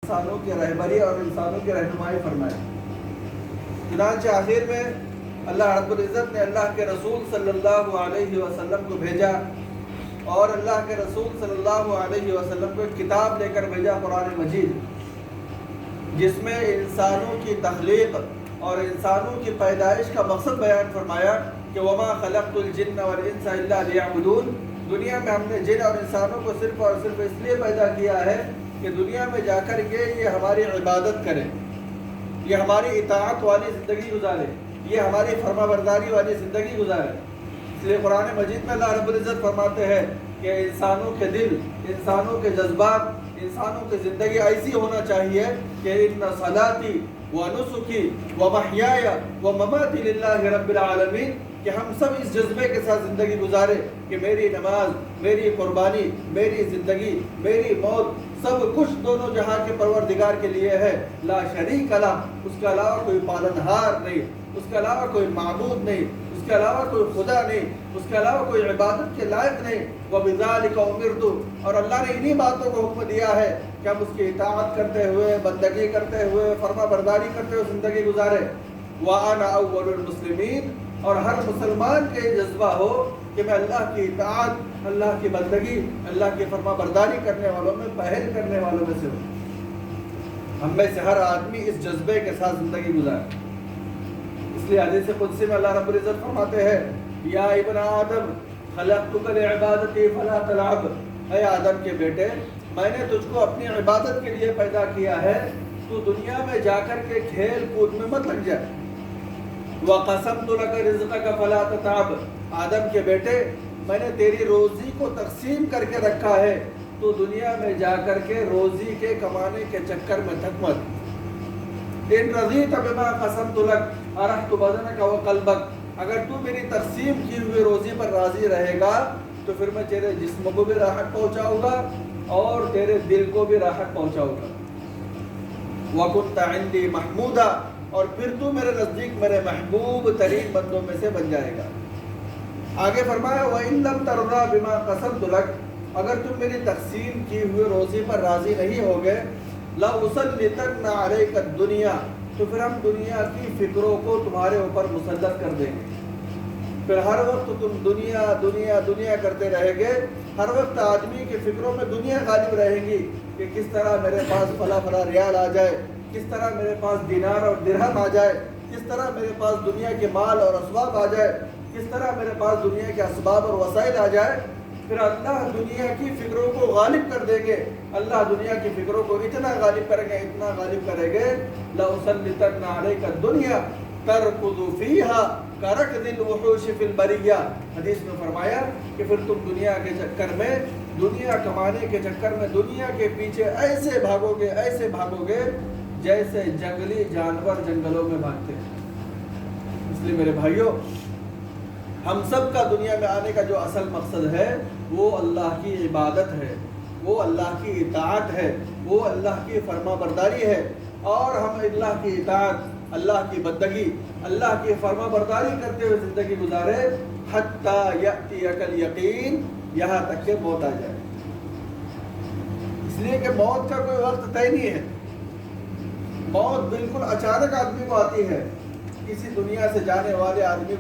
انسانوں کی رہبری اور انسانوں کی رہنمائی فرمائے۔ چنانچہ آخر میں اللہ رب العزت نے اللہ کے رسول صلی اللہ علیہ وسلم کو بھیجا، اور اللہ کے رسول صلی اللہ علیہ وسلم کو ایک کتاب لے کر بھیجا، قرآن مجید، جس میں انسانوں کی تخلیق اور انسانوں کی پیدائش کا مقصد بیان فرمایا کہ وما خلقت الجن والانس الا لیعبدون، دنیا میں ہم نے جن اور انسانوں کو صرف اور صرف اس لیے پیدا کیا ہے کہ دنیا میں جا کر کے یہ ہماری عبادت کریں، یہ ہماری اطاعت والی زندگی گزارے، یہ ہماری فرما برداری والی زندگی گزارے۔ اس لیے قرآن مجید میں اللہ رب العزت فرماتے ہیں کہ انسانوں کے دل، انسانوں کے جذبات، انسانوں کی زندگی ایسی ہونا چاہیے کہ ان صلاتی و نسکی و محیایا و مماتی للہ رب العالمین، کہ ہم سب اس جذبے کے ساتھ زندگی گزارے کہ میری نماز، میری قربانی، میری زندگی، میری موت، سب کچھ دونوں جہاں کے پروردگار کے لیے ہے، لا شریک لہ، اس کے علاوہ کوئی پالنہار نہیں، اس کے علاوہ کوئی معبود نہیں، اس کے علاوہ کوئی خدا نہیں، اس کے علاوہ کوئی عبادت کے لائق نہیں۔ وَبِذَلِكَ أُمِرْتُ، اور اللہ نے انہی باتوں کو حکم دیا ہے کہ ہم اس کی اطاعت کرتے ہوئے، بندگی کرتے ہوئے، فرما برداری کرتے ہوئے زندگی گزارے۔ وَأَنَا أَوَّلُ الْمُسْلِمِينَ، اور ہر مسلمان کے یہ جذبہ ہو کہ میں اللہ کی اطاعت، اللہ کی بندگی، اللہ کی فرما برداری کرنے والوں میں، پہل کرنے والوں میں سے ہوں۔ ہم میں سے ہر آدمی اس جذبے کے ساتھ زندگی گزارے۔ اس لیے حدیث قدسی میں اللہ رب العزت فرماتے ہیں یا ابن آدم خلقتک لعبادتی فلا تلعب، اے آدم کے بیٹے، میں نے تجھ کو اپنی عبادت کے لیے پیدا کیا ہے، تو دنیا میں جا کر کے کھیل کود میں مت لگ جائے۔ وَقَسَمْتُ لَكَ رِزْقَكَ فَلَا تَتَعَبْ، آدم کے بیٹے، میں نے تیری روزی کو تقسیم کر کے رکھا ہے، تو دنیا میں جا کر کے روزی کے کمانے کے چکر میں تھک مت۔ ان رضیت بما قسمت لك ارحت بدنك وقلبك، اگر تو میری تقسیم کی ہوئی روزی پر راضی رہے گا تو پھر میں تیرے جسم کو بھی راحت پہنچاؤں گا اور تیرے دل کو بھی راحت پہنچاؤں گا۔ وَكُنْتَ عِنْدِي مَحْمُودًا، اور پھر تو میرے نزدیک میرے محبوب ترین بندوں میں سے بن جائے گا۔ آگے فرمایا وَإِن لَمْ تَرْضَىٰ بِمَا قَسَمْتُ لَكَ، اگر تم میری تقسیم کی ہوئی روزی پر راضی نہیں ہوگے، لَأُسَلِّطَنَّ عَلَيْكَ الدُّنْيَا، تو پھر ہم دنیا کی فکروں کو تمہارے اوپر مسلط کر دیں گے۔ پھر ہر وقت تم دنیا دنیا دنیا کرتے رہے گے، ہر وقت آدمی کی فکروں میں دنیا غالب رہے گی کہ کس طرح میرے پاس فلاں فلاں ریال آ جائے، کس طرح میرے پاس دینار اور درہم آ جائے، کس طرح میرے پاس دنیا کے مال اور اسباب آ جائے، کس طرح میرے پاس دنیا کے اسباب اور وسائل آ جائے۔ پھر اللہ دنیا کی فکروں کو غالب کر دیں گے، اللہ دنیا کی فکروں کو اتنا غالب کریں گے، اتنا غالب کریں گے، لَأُسَلِّطَنَّ عَلَيْكَ الدُّنْيَا تَرْكُضُ فِيهَا كَرَكْضِ الْوُحُوشِ فِي الْبَرِيَّةِ، حدیث میں فرمایا کہ پھر تم دنیا کے چکر میں، دنیا کمانے کے چکر میں دنیا کے پیچھے ایسے بھاگو گے، ایسے بھاگو گے جیسے جنگلی جانور جنگلوں میں بھاگتے ہیں۔ اس لیے میرے بھائیوں، ہم سب کا دنیا میں آنے کا جو اصل مقصد ہے وہ اللہ کی عبادت ہے، وہ اللہ کی اطاعت ہے، وہ اللہ کی فرما برداری ہے، اور ہم اللہ کی اطاعت، اللہ کی بندگی، اللہ کی فرما برداری کرتے ہوئے زندگی گزارے حتیٰ یأتیک الیقین، یہاں تک کہ موت آ جائے۔ اس لیے کہ موت کا کوئی وقت طے نہیں ہے، موت بالکل اچانک آدمی کو آتی ہے، کسی دنیا سے جانے والے آدمی